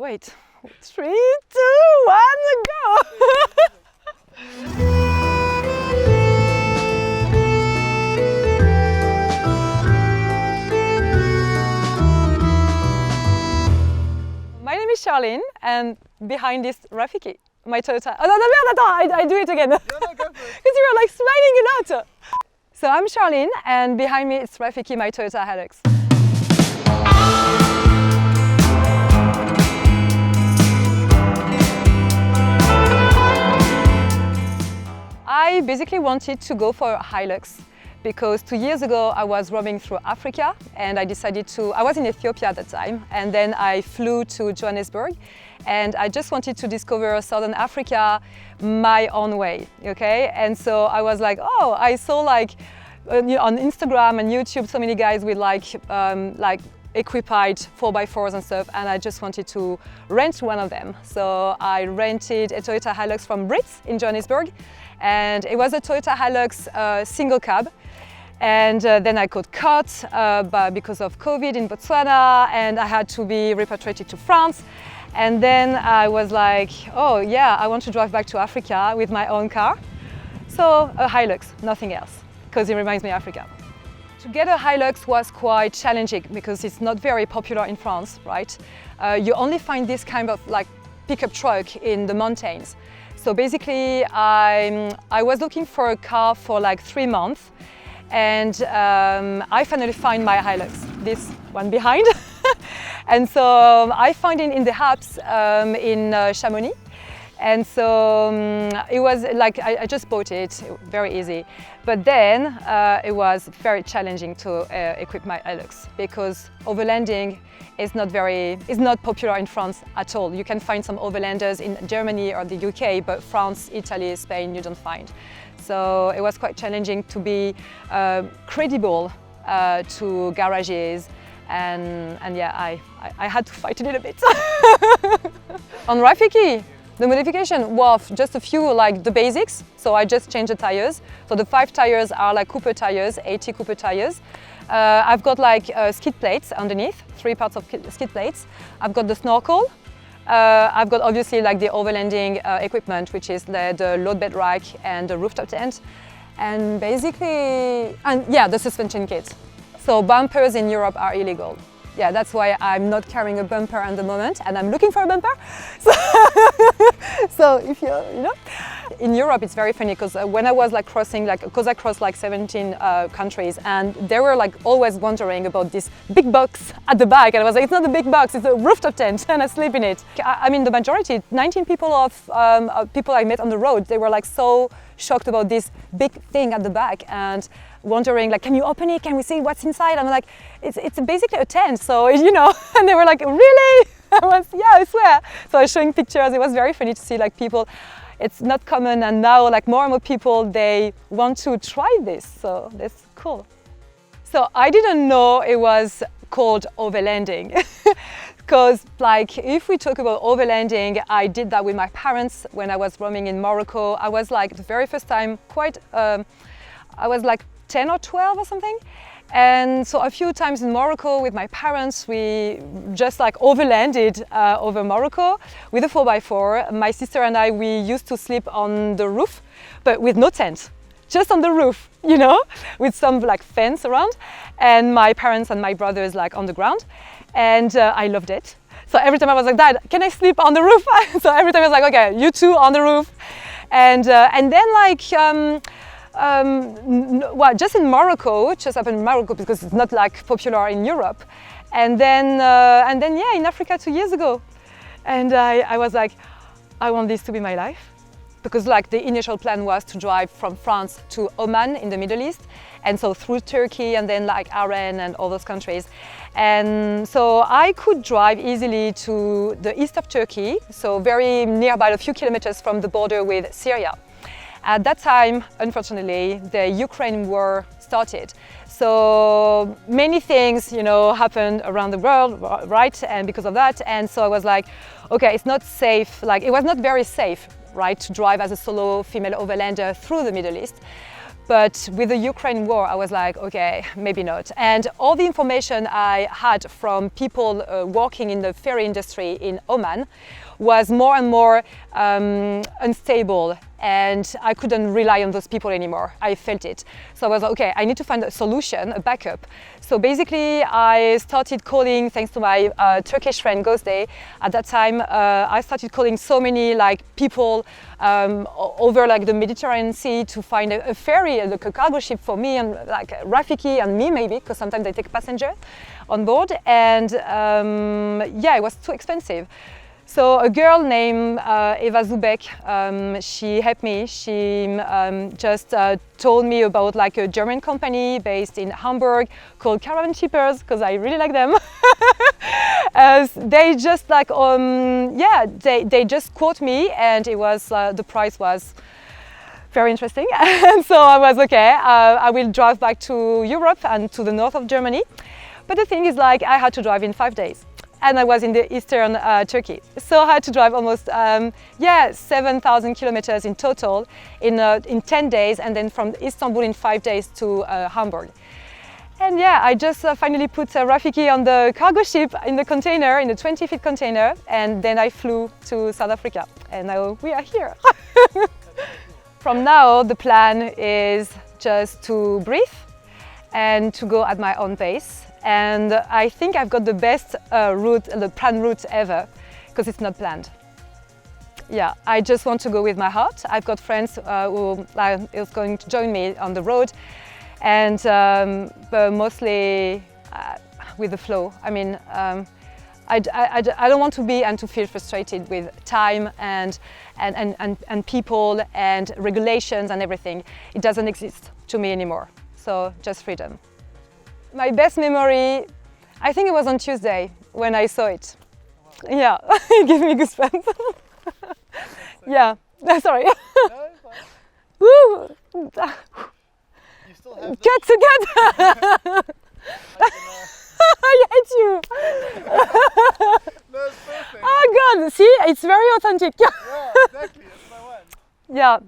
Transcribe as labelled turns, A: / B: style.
A: Wait, 3, 2, 1, go! My name is Charline, and behind this Rafiki, my Toyota. Oh no, I do it again. Because you were like smiling a lot. So I'm Charline, and behind me is Rafiki, my Toyota Hilux. I basically wanted to go for a Hilux because 2 years ago I was roaming through Africa and I was in Ethiopia at that time, and then I flew to Johannesburg and I just wanted to discover Southern Africa my own way, okay? And so I was like, oh, I saw like on Instagram and YouTube so many guys with like equipped 4x4s and stuff, and I just wanted to rent one of them. So I rented a Toyota Hilux from Brits in Johannesburg, and it was a Toyota Hilux single cab. And then I got caught because of COVID in Botswana, and I had to be repatriated to France. And then I was like, oh yeah, I want to drive back to Africa with my own car. So a Hilux, nothing else, because it reminds me of Africa. To get a Hilux was quite challenging because it's not very popular in France, right? You only find this kind of like pickup truck in the mountains. So basically, I was looking for a car for like 3 months, and I finally find my Hilux, this one behind. And so I found it in the Alps in Chamonix. And so it was like, I just bought it, very easy. But then it was very challenging to equip my Hilux because overlanding is not popular in France at all. You can find some overlanders in Germany or the UK, but France, Italy, Spain, you don't find. So it was quite challenging to be credible to garages, and yeah, I had to fight a little bit. On Rafiki, the modification was just a few, like the basics. So I just changed the tires. So the 5 tires are like Cooper tires, 80 Cooper tires. I've got like skid plates underneath, 3 parts of skid plates. I've got the snorkel. I've got obviously like the overlanding equipment, which is the load bed rack and the rooftop tent. And basically, yeah, the suspension kit. So bumpers in Europe are illegal. Yeah, that's why I'm not carrying a bumper at the moment, and I'm looking for a bumper. So if you know, in Europe it's very funny because when I was like crossing, because I crossed like 17 countries, and they were like always wondering about this big box at the back, and I was like, it's not a big box, it's a rooftop tent, and I sleep in it. I mean, the majority, 19 people of people I met on the road, they were like so shocked about this big thing at the back and wondering like, can you open it? Can we see what's inside? I'm like, it's basically a tent, so you know. And they were like, really? I was, yeah, I swear. So I was showing pictures. It was very funny to see like people. It's not common, and now like more and more people, they want to try this. So that's cool. So I didn't know it was called overlanding. Because like if we talk about overlanding, I did that with my parents when I was roaming in Morocco. I was like the very first time I was like 10 or 12 or something. And so a few times in Morocco with my parents, we just like overlanded over Morocco with a 4x4. My sister and I, we used to sleep on the roof, but with no tent, just on the roof, you know, with some like fence around. And my parents and my brothers like on the ground. And I loved it. So every time I was like, Dad, can I sleep on the roof? So every time I was like, okay, you two on the roof. And then like, well, just in Morocco, just happened in Morocco because it's not like popular in Europe. And then yeah, in Africa 2 years ago. And I was like, I want this to be my life. Because like the initial plan was to drive from France to Oman in the Middle East, and so through Turkey and then like Iran and all those countries. And so I could drive easily to the east of Turkey, so very nearby, a few kilometers from the border with Syria. At that time, unfortunately, the Ukrain War started. So many things, you know, happened around the world, right? And because of that, and so I was like, okay, it's not safe. Like it was not very safe, right, to drive as a solo female overlander through the Middle East. But with the Ukraine war, I was like, okay, maybe not. And all the information I had from people working in the ferry industry in Oman was more and more unstable, and I couldn't rely on those people anymore. I felt it. So I was like, okay, I need to find a solution, a backup. So basically I started calling, thanks to my Turkish friend Gözde. At that time, I started calling so many like people over like the Mediterranean Sea to find a ferry, like a cargo ship for me and like Rafiki and me maybe, because sometimes they take passengers on board. And yeah, it was too expensive. So a girl named Eva Zubek, she helped me. She just told me about like a German company based in Hamburg called Caravan Shippers, because I really like them. They just like, yeah, they just quote me, and it was, the price was very interesting. And so I was okay, I will drive back to Europe and to the north of Germany. But the thing is, like, I had to drive in 5 days. And I was in the eastern Turkey. So I had to drive almost, yeah, 7,000 kilometers in total in 10 days, and then from Istanbul in 5 days to Hamburg. And yeah, I just finally put Rafiki on the cargo ship in the container, in the 20-feet container, and then I flew to South Africa. And now we are here. From now, the plan is just to breathe and to go at my own pace. And I think I've got the best route, the planned route ever, because it's not planned. Yeah, I just want to go with my heart. I've got friends who are going to join me on the road, and but mostly with the flow. I mean, I don't want to be and to feel frustrated with time and people and regulations and everything. It doesn't exist to me anymore. So just freedom. My best memory, I think it was on Tuesday when I saw it. Yeah, it gave me goosebumps. Yeah, sorry.
B: No, it's fine.
A: Woo!
B: You still have this?
A: Get together! I hate you!
B: No, it's perfect.
A: Oh God, see, it's very authentic.
B: Yeah, exactly, that's my one.
A: Yeah.